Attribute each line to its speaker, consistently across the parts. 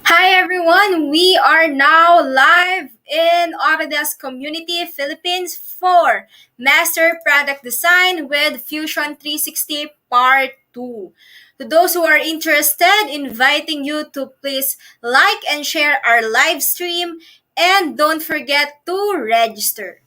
Speaker 1: Hi everyone, we are now live in Autodesk Community Philippines for Master Product Design with Fusion 360 Part 2. To those who are interested, inviting you to please like and share our live stream and don't forget to register.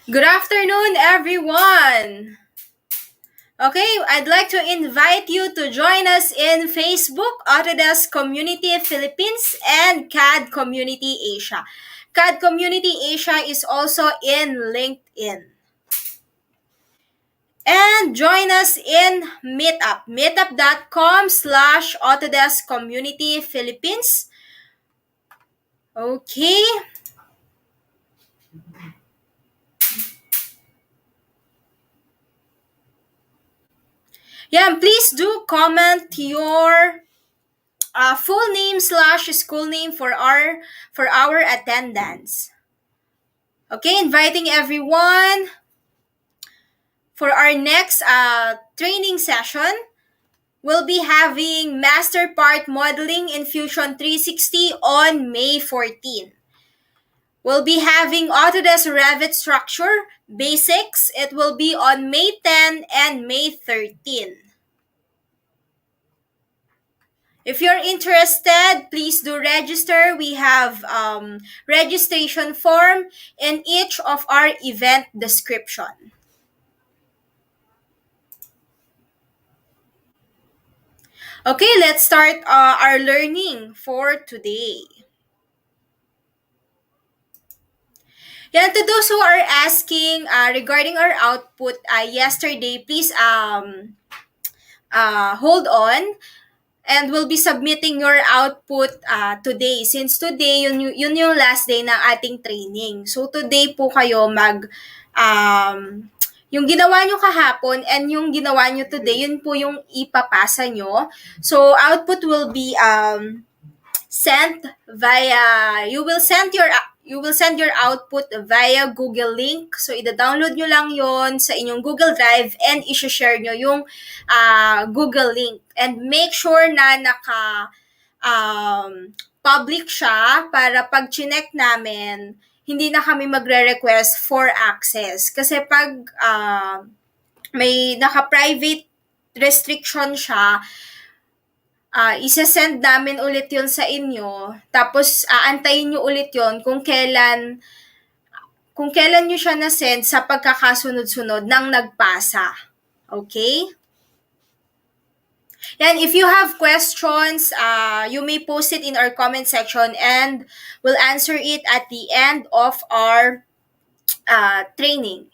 Speaker 1: Good afternoon, everyone. Okay, I'd like to invite you to join us in Facebook, Autodesk Community Philippines, and CAD Community Asia. CAD Community Asia is also in LinkedIn. And join us in Meetup, meetup.com/Autodesk Community Philippines. Okay. Yeah, please do comment your full name slash school name for our attendance. Okay, inviting everyone for our next training session. We'll be having Master Part Modeling in Fusion 360 on May 14. We'll be having Autodesk Revit Structure Basics. It will be on May 10 and May 13. If you're interested, please do register. We have registration form in each of our event description. Okay, let's start our learning for today. Yeah, to those who are asking regarding our output yesterday, please hold on. And we'll be submitting your output today. Since today, yun yung last day ng ating training. So, today po kayo yung ginawa nyo kahapon and yung ginawa nyo today, yun po yung ipapasa nyo. So, output will be sent via, you will send your output via Google link. So, ida-download nyo lang yon sa inyong Google Drive and i-share nyo yung Google link. And make sure na public siya para pag chinek namin, hindi na kami magre-request for access. Kasi pag may naka-private restriction siya, isa-send namin ulit yon sa inyo. Tapos, aantayin nyo ulit yon kung kailan nyo siya na-send sa pagkakasunod-sunod ng nagpasa. Okay? Yan, if you have questions, you may post it in our comment section and we'll answer it at the end of our training.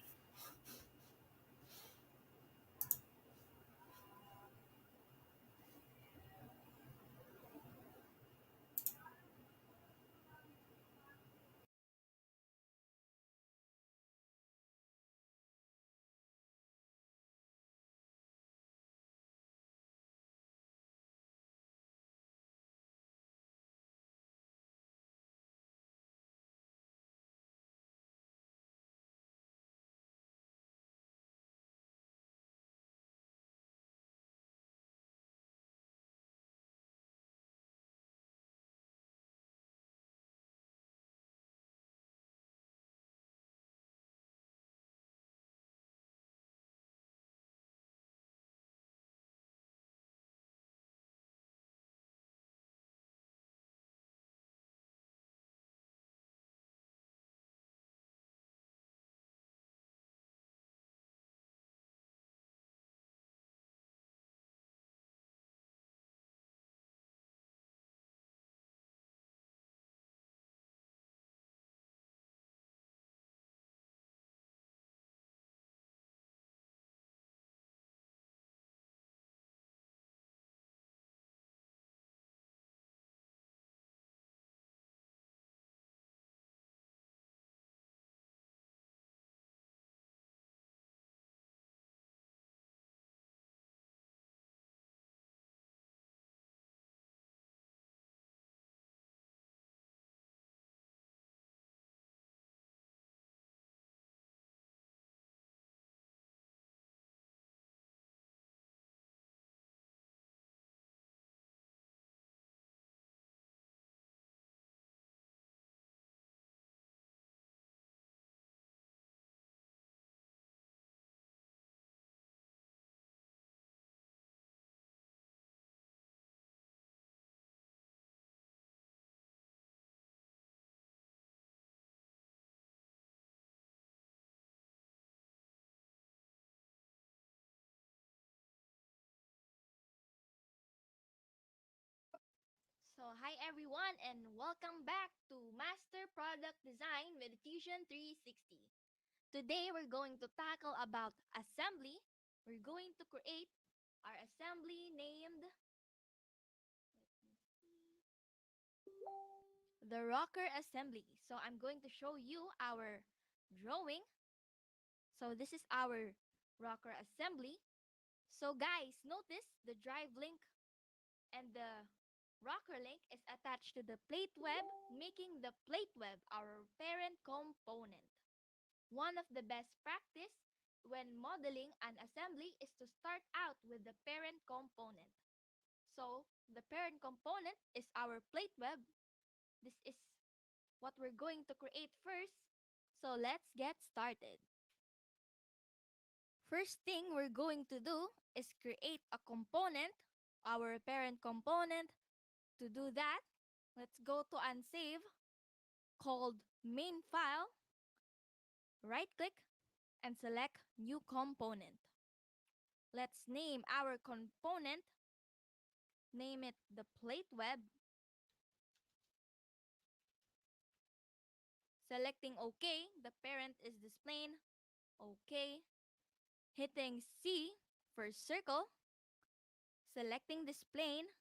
Speaker 2: Hi everyone and welcome back to Master Product Design with Fusion 360. Today we're going to tackle about assembly. We're going to create our assembly named the rocker assembly. So I'm going to show you our drawing. So this is our rocker assembly. So guys, notice the drive link and the rocker link is attached to the plate web, making the plate web our parent component. One of the best practice when modeling an assembly is to start out with the parent component. So the parent component is our plate web. This is what we're going to create first. So let's get started. First thing we're going to do is create a component, our parent component. To do that, let's go to unsave called main file, right click and select new component. Let's name our component, name it the plate web, selecting OK, the parent is displayed, OK, hitting C for circle, selecting this plane,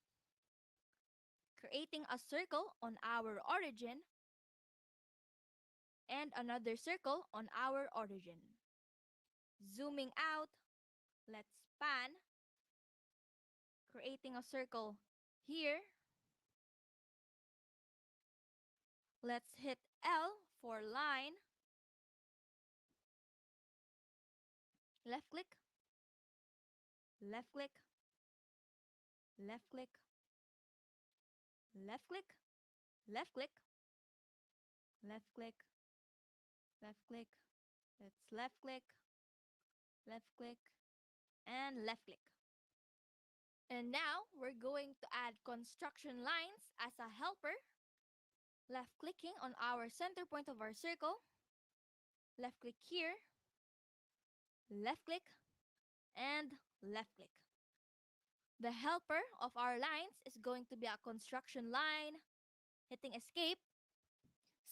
Speaker 2: creating a circle on our origin, and another circle on our origin. Zooming out, let's pan, creating a circle here. Let's hit L for line, left click, left click, left click, left click, left click, left click, left click. Let's left click, and left click. And now we're going to add construction lines as a helper. Left clicking on our center point of our circle. Left click here, left click, and left click. The helper of our lines is going to be a construction line. Hitting escape,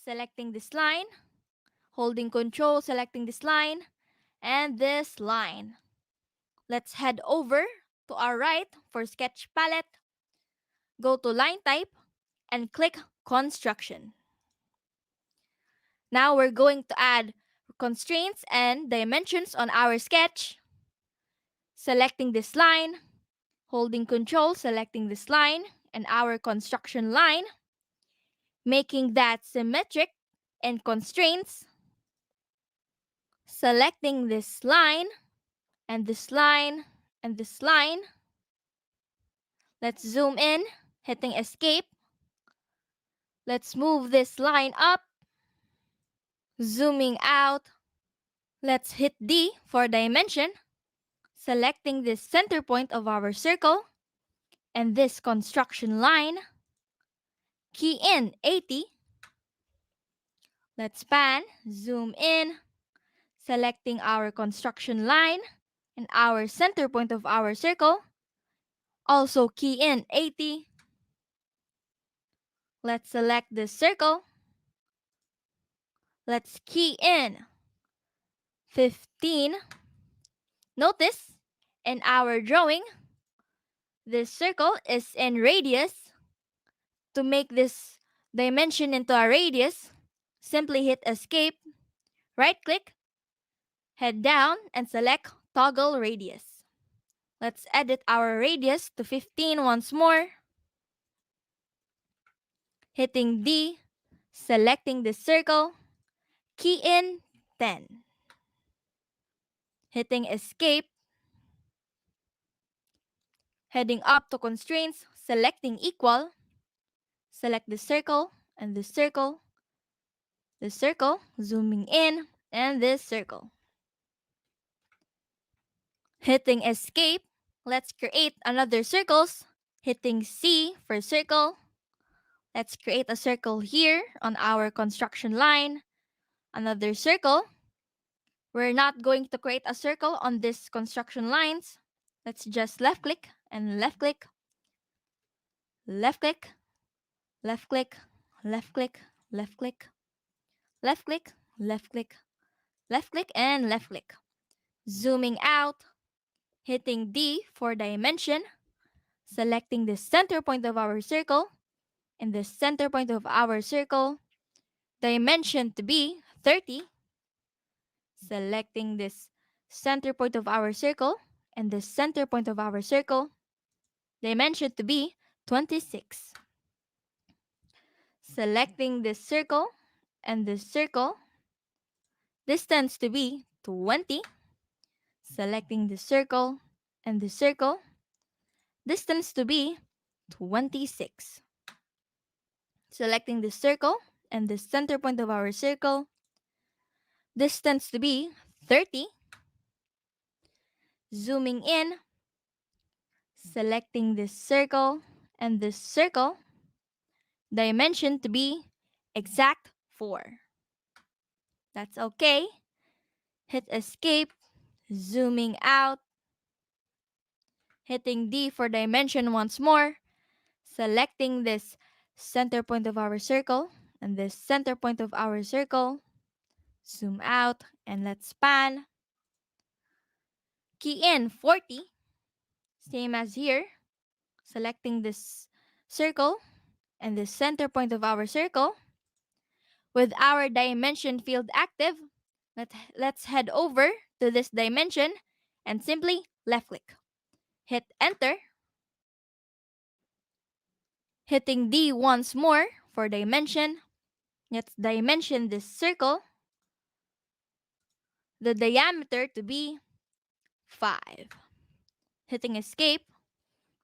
Speaker 2: selecting this line, holding control, selecting this line, and this line. Let's head over to our right for sketch palette. Go to line type and click construction. Now we're going to add constraints and dimensions on our sketch. Selecting this line, holding control, selecting this line and our construction line, making that symmetric and constraints. Selecting this line and this line and this line. Let's zoom in, hitting escape. Let's move this line up. Zooming out. Let's hit D for dimension. Selecting this center point of our circle and this construction line. Key in 80. Let's pan, zoom in, selecting our construction line and our center point of our circle. Also key in 80. Let's select this circle. Let's key in 15. Notice in our drawing, this circle is in radius. To make this dimension into a radius, simply hit escape, right click, head down and select toggle radius. Let's edit our radius to 15 once more. Hitting D, selecting the circle, key in 10. Hitting escape, heading up to constraints, selecting equal, select the circle and the circle, zooming in, and this circle. Hitting escape, let's create another circles. Hitting C for circle. Let's create a circle here on our construction line. Another circle. We're not going to create a circle on this construction lines. Let's just left click and left click, left click, left click, left click, left click, left click, left click, left click, and left click. Zooming out, hitting D for dimension, selecting the center point of our circle, and the center point of our circle, dimension to be 30, selecting this center point of our circle, and the center point of our circle, dimension to be 26. Selecting this circle and this circle, distance to be 20. Selecting the circle and the circle, distance to be 26. Selecting the circle and the center point of our circle, distance to be 30. Zooming in, selecting this circle and this circle, dimension to be exact 4. That's okay. Hit escape, zooming out, hitting D for dimension once more, selecting this center point of our circle and this center point of our circle, zoom out and let's span. Key in 40, same as here, selecting this circle and the center point of our circle. With our dimension field active, let's head over to this dimension and simply left click. Hit enter, hitting D once more for dimension. Let's dimension this circle, the diameter to be 5. Hitting escape,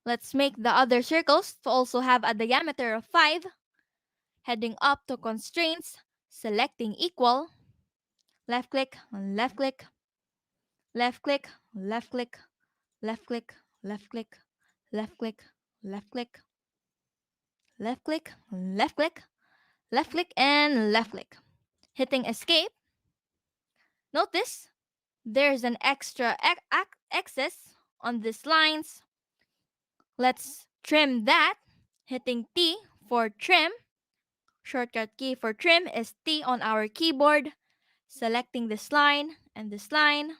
Speaker 2: let's make the other circles to also have a diameter of 5. Heading up to constraints, selecting equal, left click, left click, left click, left click, left click, left click, left click, left click, left click, left click, left click, and left click. Hitting escape, notice there's an extra excess on these lines. Let's trim that. Hitting T for trim. Shortcut key for trim is T on our keyboard. Selecting this line and this line,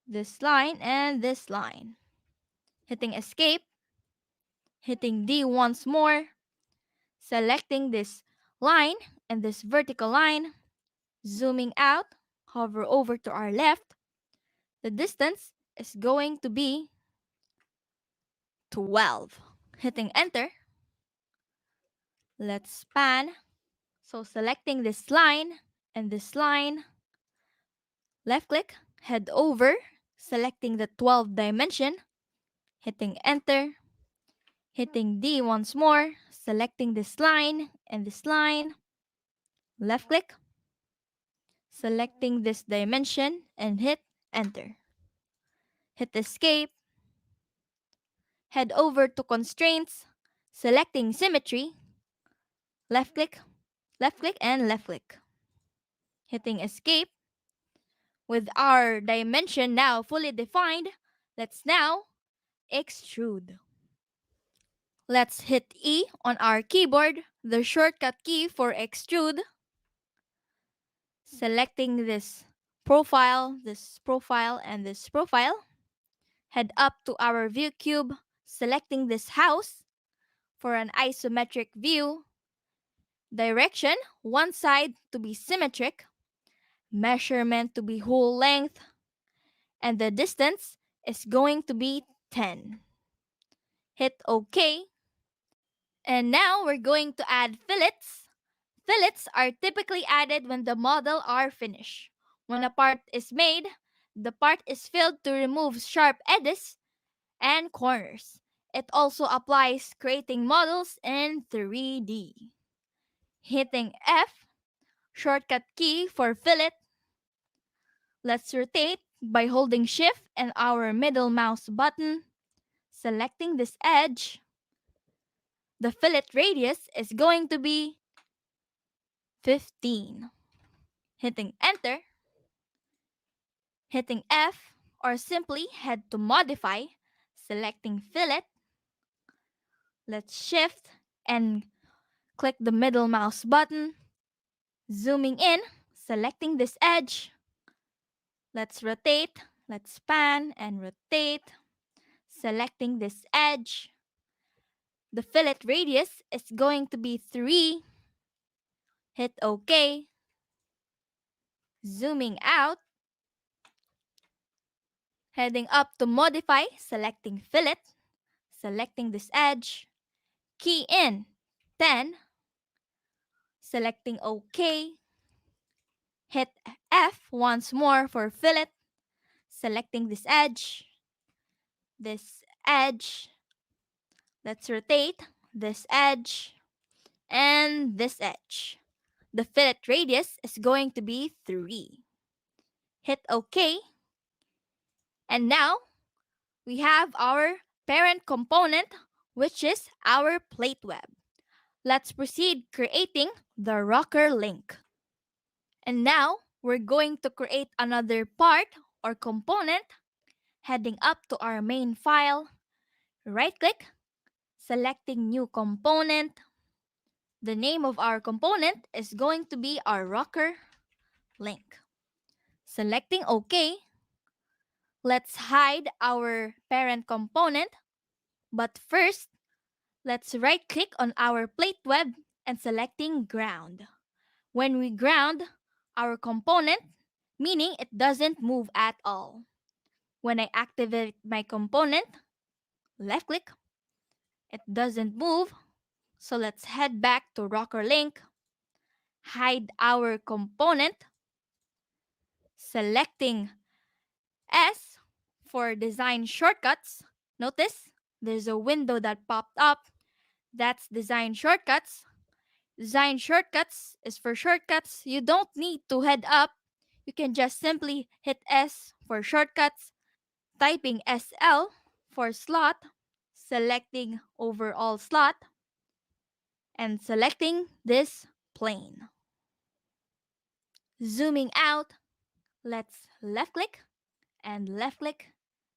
Speaker 2: this line and this line. Hitting escape. Hitting D once more. Selecting this line and this vertical line. Zooming out, hover over to our left. The distance is going to be 12. Hitting enter. Let's span. So selecting this line and this line, left click, head over, selecting the 12 dimension, hitting enter, hitting D once more, selecting this line and this line, left click, selecting this dimension and hit enter. Hit escape, head over to constraints, selecting symmetry, left click and left click. Hitting escape. With our dimension now fully defined, let's now extrude. Let's hit E on our keyboard, the shortcut key for extrude. Selecting this profile, and this profile. Head up to our view cube, selecting this house for an isometric view. Direction, one side to be symmetric. Measurement to be whole length. And the distance is going to be 10. Hit OK. And now we're going to add fillets. Fillets are typically added when the model are finished. When a part is made, the part is filled to remove sharp edges and corners. It also applies creating models in 3D. Hitting F, shortcut key for fillet. Let's rotate by holding shift and our middle mouse button. Selecting this edge, the fillet radius is going to be 15. Hitting enter, hitting F, or simply head to modify, selecting fillet, Let's shift and click the middle mouse button, zooming in, selecting this edge. Let's rotate, let's pan and rotate, selecting this edge. The fillet radius is going to be 3. Hit OK. Zooming out, heading up to modify, selecting fillet, selecting this edge, key in 10, selecting OK, hit F once more for fillet, selecting this edge, let's rotate this edge, and this edge. The fillet radius is going to be 3. Hit OK, and now we have our parent component, which is our plate web. Let's proceed creating the rocker link. And now we're going to create another part or component, heading up to our main file, right click, selecting new component. The name of our component is going to be our rocker link. Selecting OK. Let's hide our parent component, but first, let's right click on our plate web and selecting ground. When we ground our component, meaning it doesn't move at all. When I activate my component, left click, it doesn't move. So let's head back to rocker link, hide our component, selecting S for design shortcuts. Notice there's a window that popped up. That's design shortcuts. Design shortcuts is for shortcuts. You don't need to head up. You can just simply hit S for shortcuts, typing SL for slot, selecting overall slot, and selecting this plane. Zooming out, let's left click and left click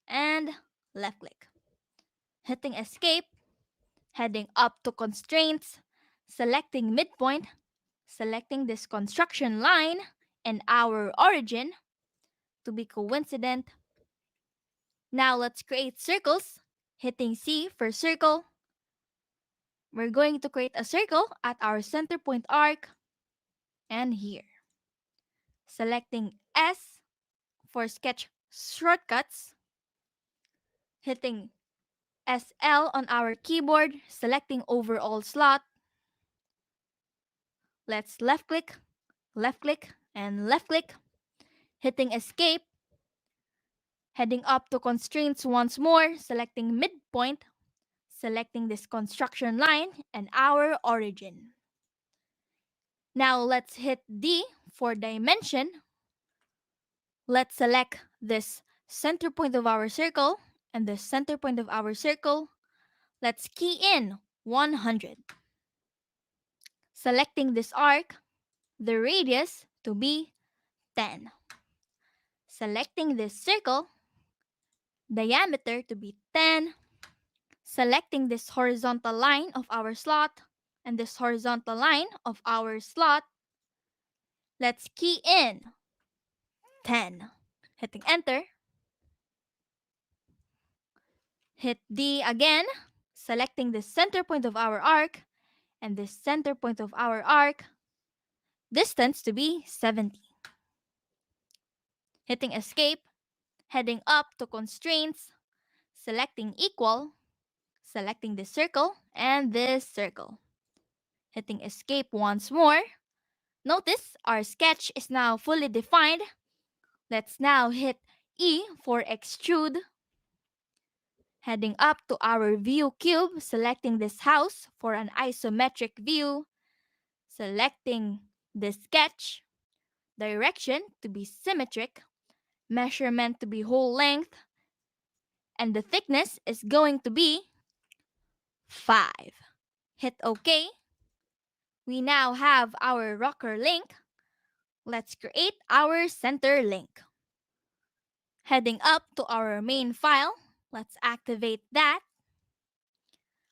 Speaker 2: and left click. Hitting escape, heading up to constraints, selecting midpoint, selecting this construction line and our origin to be coincident. Now let's create circles. Hitting C for circle. We're going to create a circle at our center point arc and here. Selecting S for sketch shortcuts. Hitting SL on our keyboard, selecting overall slot. Let's left click, and left click. Hitting escape. Heading up to constraints once more, selecting midpoint, selecting this construction line and our origin. Now let's hit D for dimension. Let's select this center point of our circle and the center point of our circle. Let's key in 100. Selecting this arc, the radius to be 10. Selecting this circle, diameter to be 10. Selecting this horizontal line of our slot and this horizontal line of our slot. Let's key in 10. Hitting enter. Hit D again, selecting the center point of our arc and the center point of our arc. Distance to be 70. Hitting escape, heading up to constraints, selecting equal, selecting this circle and this circle. Hitting escape once more. Notice our sketch is now fully defined. Let's now hit E for extrude. Heading up to our view cube, selecting this house for an isometric view. Selecting the sketch. Direction to be symmetric. Measurement to be whole length. And the thickness is going to be 5. Hit OK. We now have our rocker link. Let's create our center link. Heading up to our main file, let's activate that.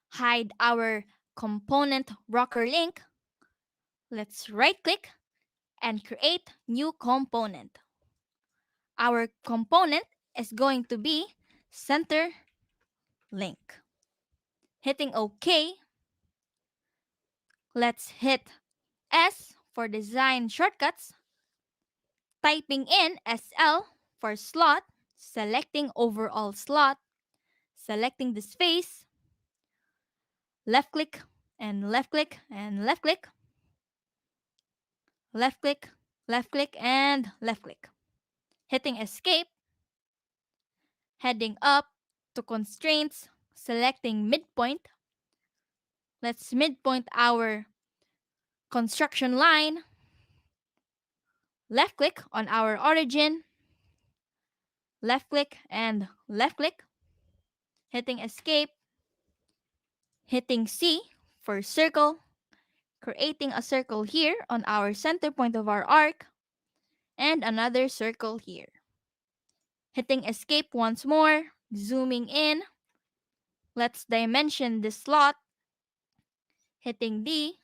Speaker 2: hide our component rocker link. Let's right click and create new component. Our component is going to be center link. Hitting OK, let's hit S for design shortcuts, typing in SL for slot, selecting overall slot, selecting the space, left click and left click and left click, left click, left click and left click. Hitting escape, heading up to constraints, selecting midpoint. Let's midpoint our construction line. Left click on our origin, left click and left click, hitting escape, hitting C for circle, creating a circle here on our center point of our arc, and another circle here. Hitting escape once more, zooming in. Let's dimension this slot, hitting D,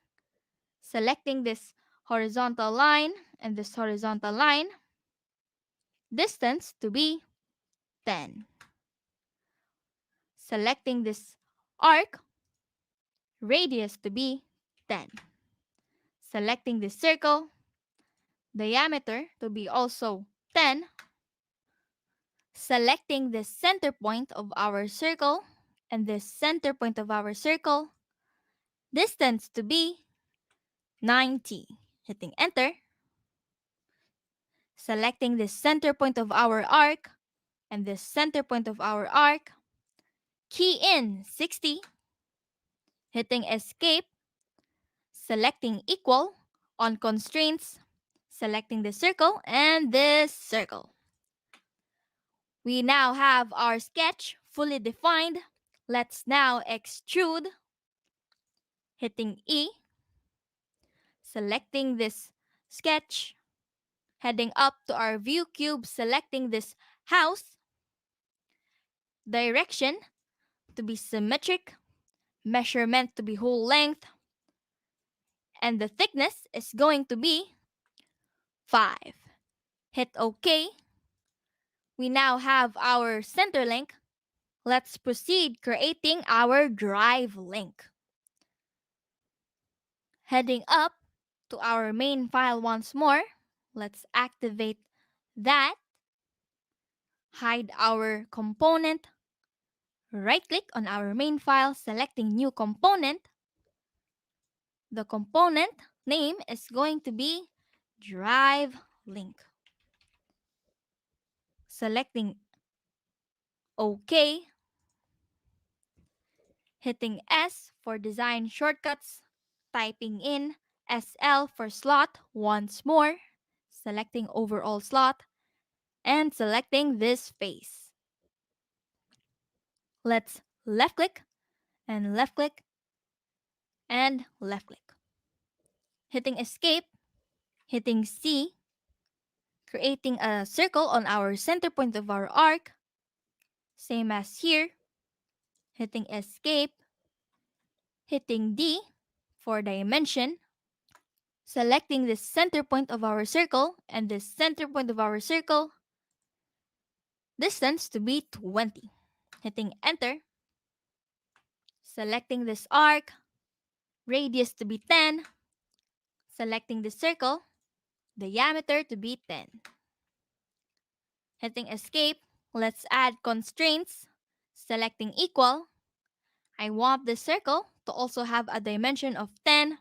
Speaker 2: selecting this horizontal line and this horizontal line, distance to be 10. Selecting this arc, radius to be 10. Selecting this circle, diameter to be also 10. Selecting the center point of our circle and the center point of our circle, distance to be 90. Hitting enter. Selecting the center point of our arc and the center point of our arc, key in 60. Hitting escape. Selecting equal on constraints, selecting the circle and this circle. We now have our sketch fully defined. Let's now extrude, hitting E, selecting this sketch, heading up to our view cube, selecting this house, direction to be symmetric, measurement to be whole length, and the thickness is going to be 5. Hit OK. We now have our center link. Let's proceed creating our drive link. Heading up to our main file once more, let's activate that, hide our component, right click on our main file, selecting new component. The component name is going to be drive link. Selecting OK, hitting S for design shortcuts, typing in SL for slot once more, selecting overall slot, and selecting this face. Let's left click and left click and left click. Hitting escape, hitting C, creating a circle on our center point of our arc, same as here, hitting escape, hitting D for dimension, selecting the center point of our circle and the center point of our circle, distance to be 20. Hitting enter, selecting this arc, radius to be 10, selecting the circle, diameter to be 10. Hitting escape, let's add constraints, selecting equal. I want this circle to also have a dimension of 10.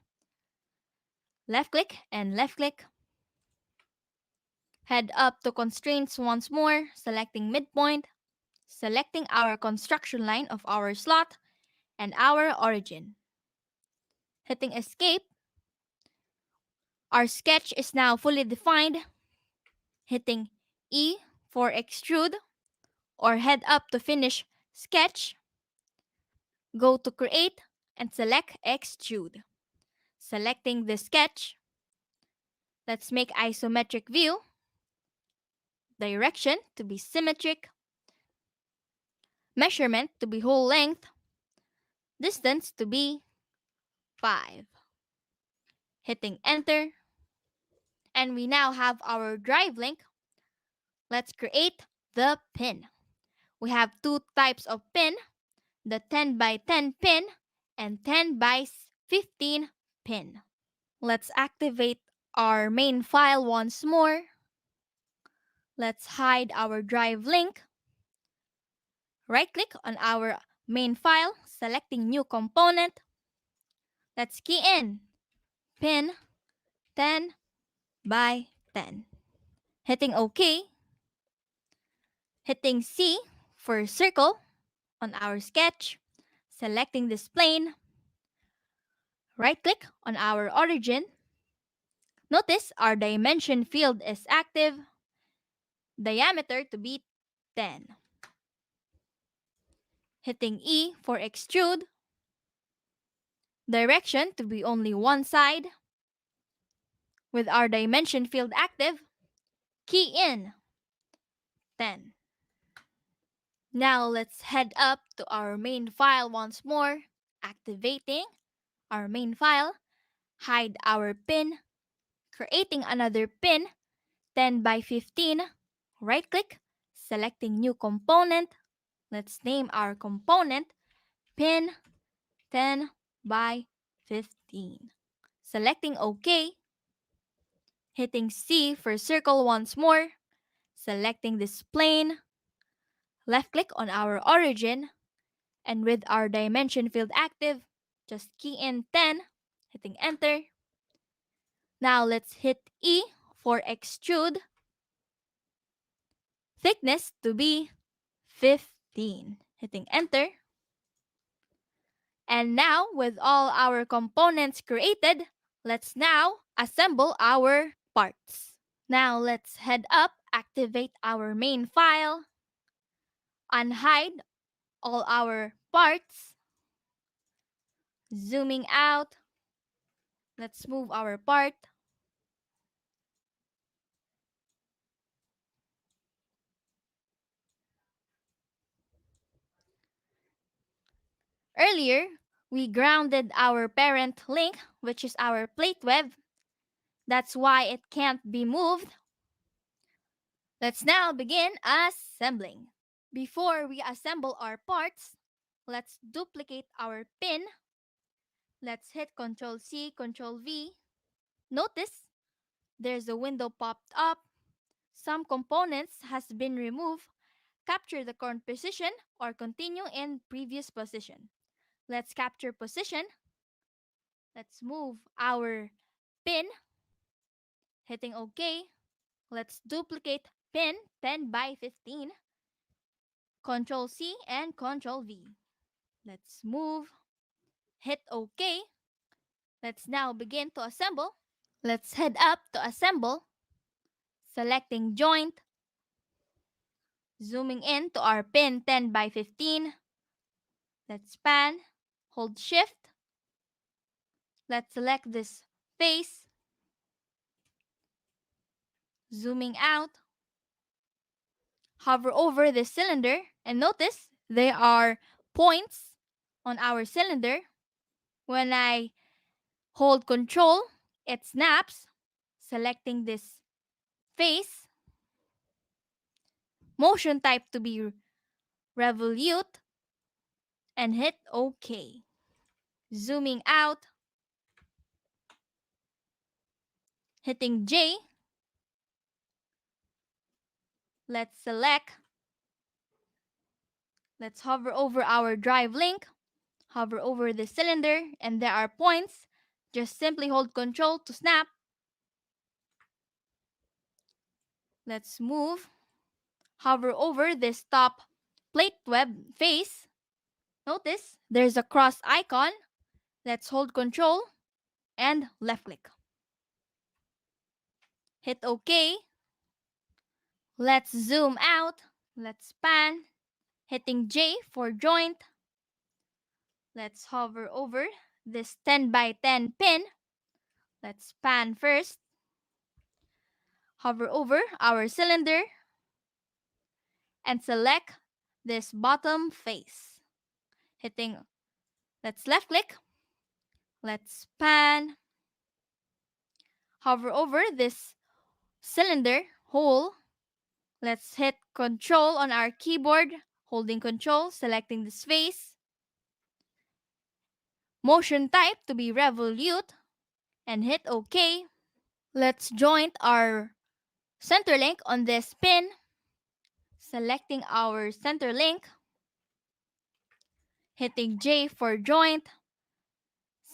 Speaker 2: Left click and left click. Head up to constraints once more, selecting midpoint, selecting our construction line of our slot and our origin. Hitting escape. Our sketch is now fully defined. Hitting E for extrude or head up to finish sketch. Go to create and select extrude. Selecting the sketch. Let's make isometric view. Direction to be symmetric. Measurement to be whole length. distance to be 5. Hitting enter, and we now have our drive link. Let's create the pin. We have two types of pin, the 10 by 10 pin and 10 by 15 pin. Let's activate our main file once more. Let's hide our drive link. Right click on our main file, selecting new component. Let's key in pin 10 by 10. Hitting OK. Hitting C for circle on our sketch. Selecting this plane. Right click on our origin. Notice our dimension field is active. Diameter to be 10. Hitting E for extrude. Direction to be only one side. With our dimension field active, key in 10. Now let's head up to our main file once more, activating our main file, hide our pin, creating another pin 10 by 15, right click, selecting new component. Let's name our component pin 10 by 15. Selecting OK, hitting C for circle once more, selecting this plane, left click on our origin, and with our dimension field active, just key in 10, hitting enter. Now let's hit E for extrude, thickness to be 15, hitting enter. And now with all our components created, let's now assemble our parts. Now let's head up, activate our main file, unhide all our parts, zooming out. Let's move our part. Earlier, we grounded our parent link, which is our plate web. That's why it can't be moved. Let's now begin assembling. Before we assemble our parts, let's duplicate our pin. Let's hit Ctrl C, Ctrl V. Notice there's a window popped up. Some components has been removed. Capture the current position or continue in previous position. Let's capture position. Let's move our pin, hitting OK. Let's duplicate pin 10 by 15. Ctrl C and Ctrl V. Let's move, hit OK. Let's now begin to assemble. Let's head up to assemble, selecting joint, zooming in to our pin 10 by 15. Let's pan, hold shift. Let's select this face, zooming out, hover over the cylinder, and notice there are points on our cylinder. When I hold control, it snaps, selecting this face, motion type to be revolute, and hit OK. Zooming out, hitting J. Let's select. Let's hover over our drive link, hover over the cylinder, and there are points. Just simply hold control to snap. Let's move. Hover over this top plate web face. Notice there's a cross icon. Let's hold control and left click. Hit OK. Let's zoom out. Let's pan. Hitting J for joint. Let's hover over this 10 by 10 pin. Let's pan first. Hover over our cylinder and select this bottom face. Hitting Let's left click. Let's pan. Hover over this cylinder hole. Let's hit Control on our keyboard, holding Control, selecting this face. Motion type to be revolute and hit OK. Let's joint our center link on this pin, selecting our center link, hitting J for joint,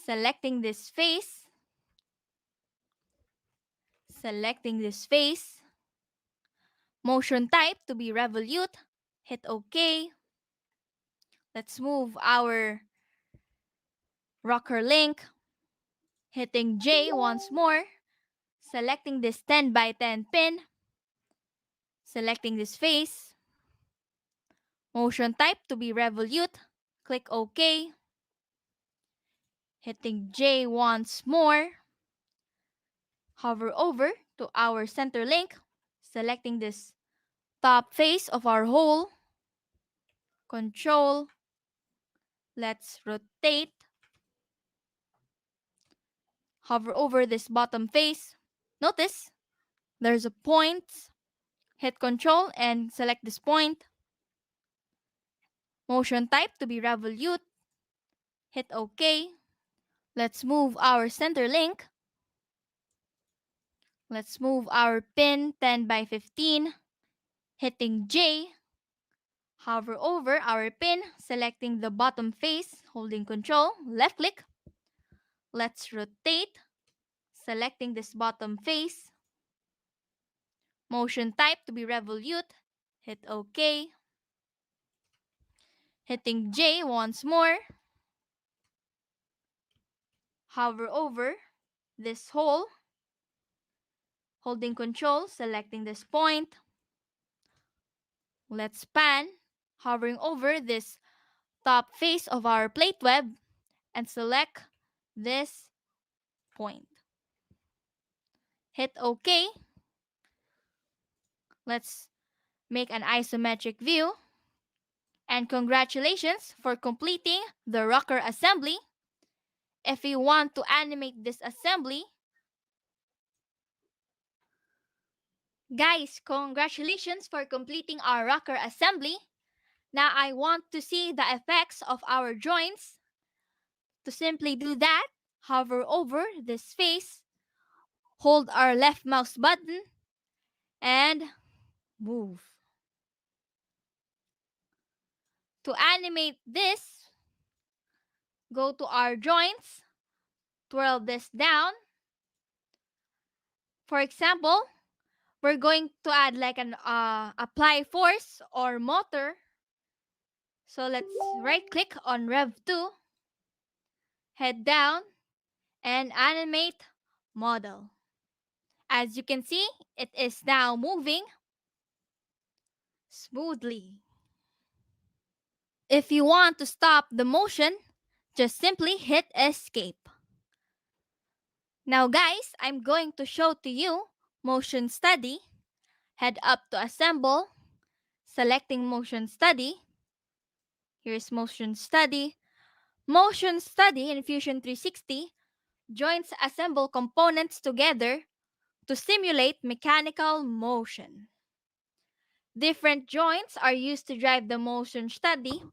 Speaker 2: selecting this face, selecting this face. Motion type to be revolute, hit OK. Let's move our rocker link, hitting J once more, selecting this 10 by 10 pin, selecting this face, motion type to be revolute, click OK, hitting J once more, hover over to our center link, selecting this top face of our hole, control, let's rotate, hover over this bottom face. Notice there's a point, hit control and select this point, motion type to be revolute, hit OK. Let's move our center link. Let's move our pin 10 by 15, hitting J, hover over our pin, selecting the bottom face, holding control, left click. Let's rotate, selecting this bottom face, motion type to be revolute, hit OK, hitting J once more, hover over this hole, holding control, selecting this point. Let's pan, hovering over this top face of our plate web and select this point. Hit OK. Let's make an isometric view. And congratulations for completing the rocker assembly. If you want to animate this assembly, guys, congratulations for completing our rocker assembly. Now I want to see the effects of our joints. To simply do that, hover over this face, hold our left mouse button, and move. To animate this, go to our joints, twirl this down. For example, we're going to add like an apply force or motor. So let's right click on Rev 2, head down, and animate model. As you can see, it is now moving smoothly. If you want to stop the motion, just simply hit escape. Now guys, I'm going to show to you motion study. Head up to assemble, selecting motion study. Here's motion study. Motion study in Fusion 360 joins assemble components together to simulate mechanical motion. Different joints are used to drive the motion study.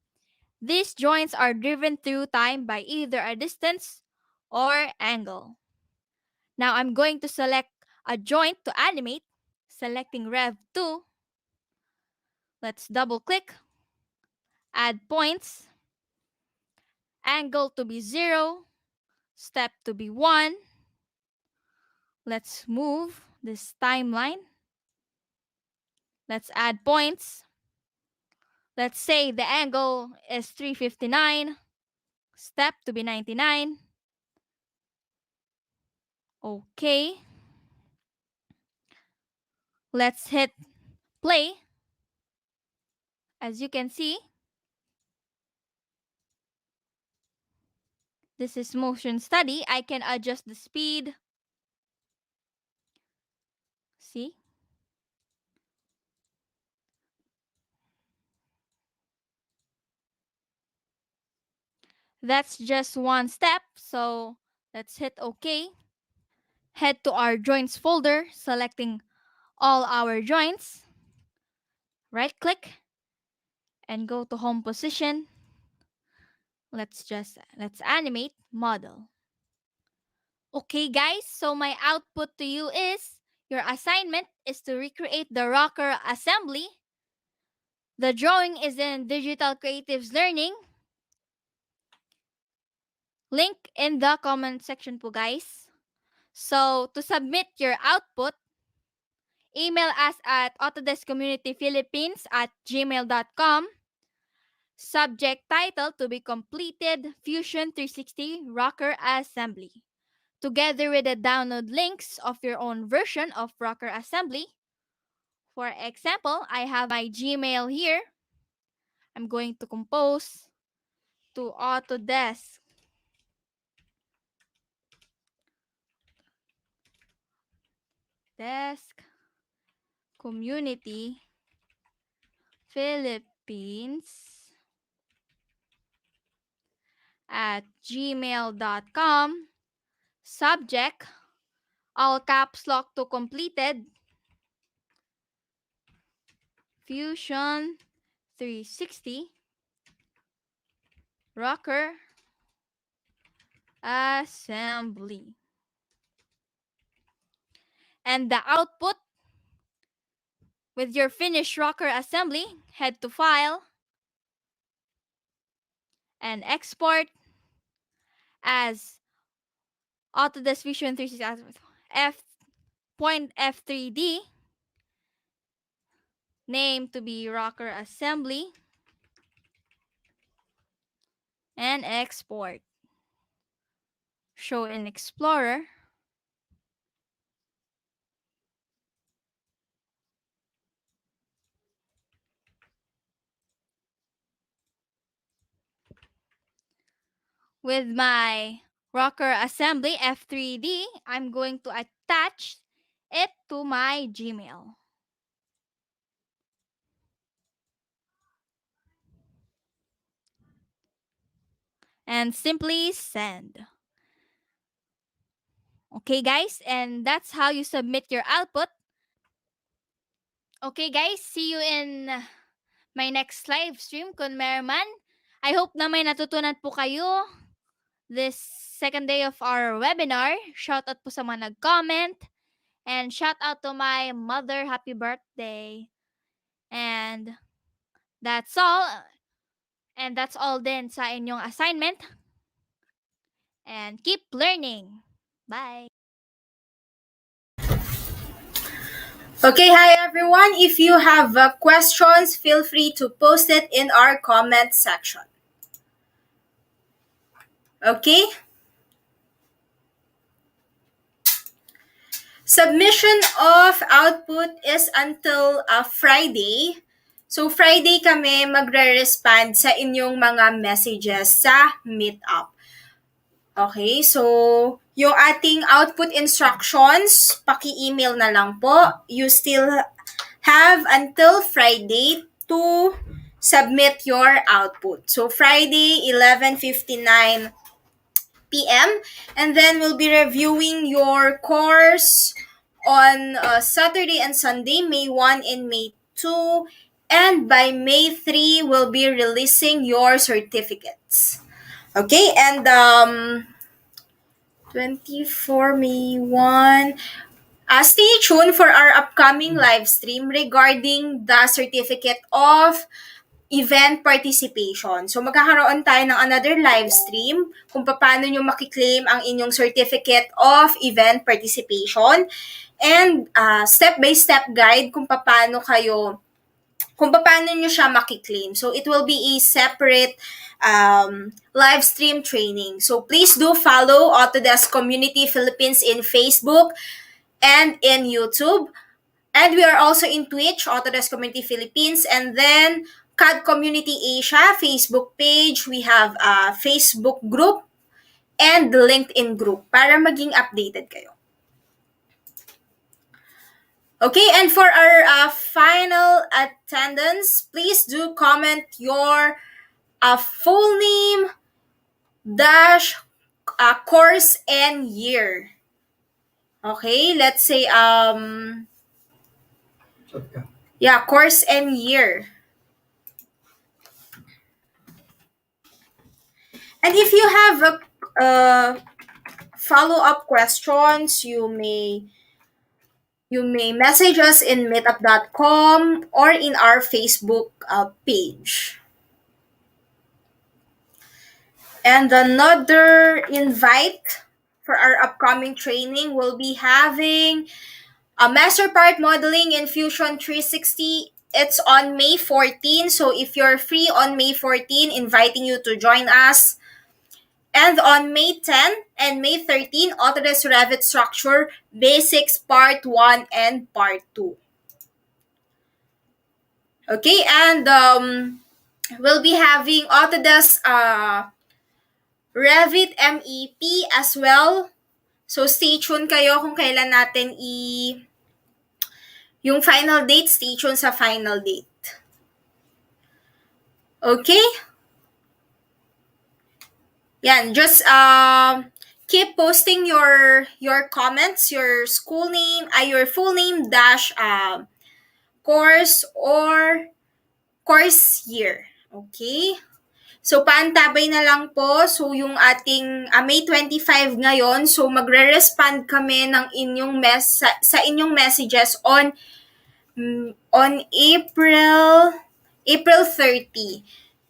Speaker 2: These joints are driven through time by either a distance or angle. Now I'm going to select a joint to animate, selecting Rev 2. Let's double click, add points, angle to be 0, step to be 1. Let's move this timeline. Let's add points. Let's say the angle is 359, step to be 99. Okay. Let's hit play. As you can see, this is motion study. I can adjust the speed. See? That's just one step, so let's hit OK. Head to our joints folder, selecting all our joints. Right click and go to home position. Let's animate model. Okay guys, so my output to you is your assignment is to recreate the rocker assembly. The drawing is in Digital Creatives Learning. Link in the comment section po guys. So to submit your output, email us at autodeskcommunityphilippines@gmail.com. Subject title to be completed Fusion 360 Rocker Assembly. Together with the download links of your own version of Rocker Assembly. For example, I have my Gmail here. I'm going to compose to Autodesk Desk Community Philippines at gmail.com. Subject, all caps lock to completed. Fusion 360 Rocker Assembly. And the output with your finished rocker assembly, head to File and export as Autodesk Fusion 360 F.F3D, name to be rocker assembly, and export. Show in Explorer. With my rocker assembly F3D, I'm going to attach it to my Gmail. And simply send. Okay, guys, and that's how you submit your output. Okay, guys, see you in my next live stream, Kun Merman. I hope na may natutunan po kayo this second day of our webinar. Shout out po sa mga nag-comment. And shout out to my mother. Happy birthday. And that's all. And that's all din sa inyong assignment. And keep learning. Bye.
Speaker 1: Okay, hi everyone. If you have questions, feel free to post it in our comment section. Okay? Submission of output is until Friday. So Friday kami magre-respond sa inyong mga messages sa Meetup. Okay, so yung ating output instructions, paki-email na lang po. You still have until Friday to submit your output. So Friday, 11:59 p.m. And then we'll be reviewing your course on Saturday and Sunday, May 1 and May 2. And by May 3, we'll be releasing your certificates. Okay, and 24 May 1. Stay tuned for our upcoming live stream regarding the certificate of event participation. So magkakaroon tayo ng another live stream kung paano nyo makiklaim ang inyong certificate of event participation and step-by-step guide kung paano nyo siya makiklaim. So it will be a separate live stream training. So please do follow Autodesk Community Philippines in Facebook and in YouTube. And we are also in Twitch, Autodesk Community Philippines, and then CAD Community Asia Facebook page. We have a Facebook group and LinkedIn group para maging updated kayo. Okay, and for our final attendance, please do comment your full name, dash course and year. Okay, let's say yeah, course and year. And if you have a follow-up questions, you may message us in meetup.com or in our Facebook page. And another invite for our upcoming training will be having a master part modeling in Fusion 360. It's on May 14. So if you're free on May 14, inviting you to join us. And on May 10 and May 13, Autodesk Revit Structure Basics Part 1 and Part 2. Okay, and we'll be having Autodesk Revit MEP as well. So stay tuned kayo kung kailan natin yung final date, stay tuned sa final date. Okay? Yan, just keep posting your comments, your school name, your full name dash course or course year. Okay? So, paantabay na lang po. So, yung ating May 25 ngayon, so magre-respond kami ng inyong sa inyong messages on April 30.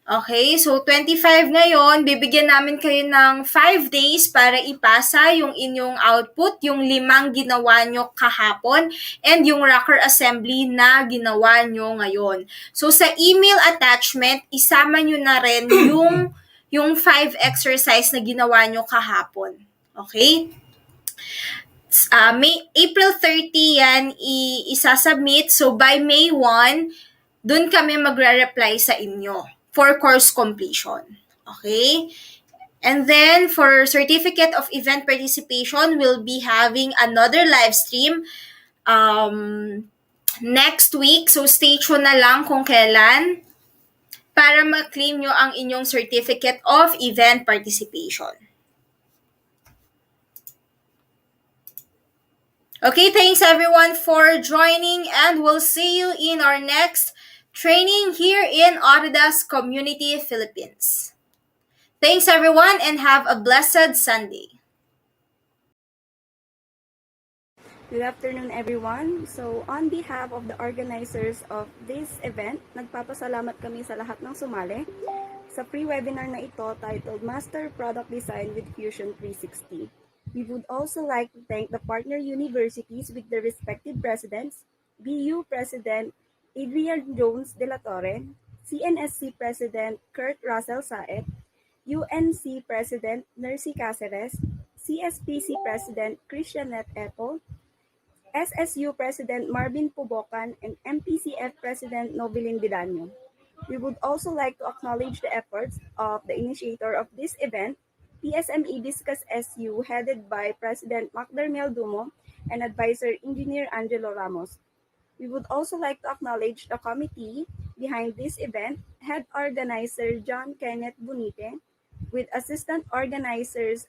Speaker 1: Okay, so 25 ngayon, bibigyan namin kayo ng 5 days para ipasa yung inyong output, yung 5 ginawa nyo kahapon, and yung rocker assembly na ginawa nyo ngayon. So sa email attachment, isama nyo na rin yung 5 exercise na ginawa nyo kahapon. Okay? April 30 yan isasubmit. So by May 1, dun kami magre-reply sa inyo for course completion. Okay? And then for certificate of event participation, we'll be having another live stream next week. So stay tuned na lang kung kailan para ma-claim nyo ang inyong certificate of event participation. Okay, thanks everyone for joining, and we'll see you in our next training here in Autodesk Community Philippines. Thanks everyone and have a blessed Sunday.
Speaker 3: Good afternoon, everyone. So, on behalf of the organizers of this event, nagpapasalamat kami sa lahat ng sumali sa free webinar na ito titled Master Product Design with Fusion 360. We would also like to thank the partner universities with their respective presidents, BU President Adrian Jones de la Torre, CNSC President Kurt Russell Saet, UNC President Nercy Caceres, CSPC President Christianet Epo, SSU President Marvin Pubocan, and MPCF President Novelin Vidanyo. We would also like to acknowledge the efforts of the initiator of this event, PSME Discus SU, headed by President Macdermel Dumo and Advisor Engineer Angelo Ramos. We would also like to acknowledge the committee behind this event, head organizer John Kenneth Bunite, with assistant organizers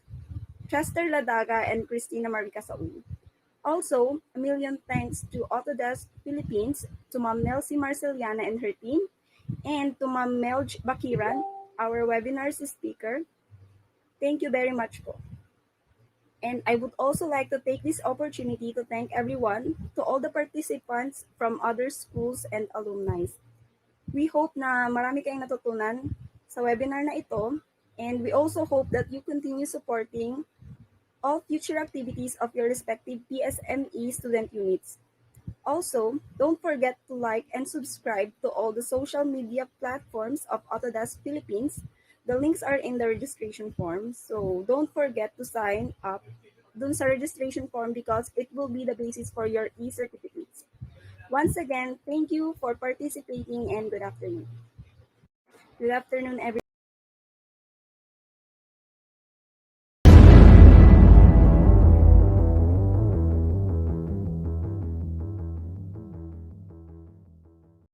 Speaker 3: Chester Ladaga and Christina Marica Saul. Also, a million thanks to Autodesk Philippines, to Ma'am Nelsie Marceliana and her team, and to Ma'am Melj Bakiran, our webinar's speaker. Thank you very much po. And I would also like to take this opportunity to thank everyone, to all the participants from other schools and alumni. We hope na marami kayong natutunan sa webinar na ito, and we also hope that you continue supporting all future activities of your respective PSME student units. Also, don't forget to like and subscribe to all the social media platforms of Autodesk Philippines. The links are in the registration form, so don't forget to sign up dun sa registration form because it will be the basis for your e-certificates. Once again, thank you for participating and good afternoon. Good afternoon, everyone.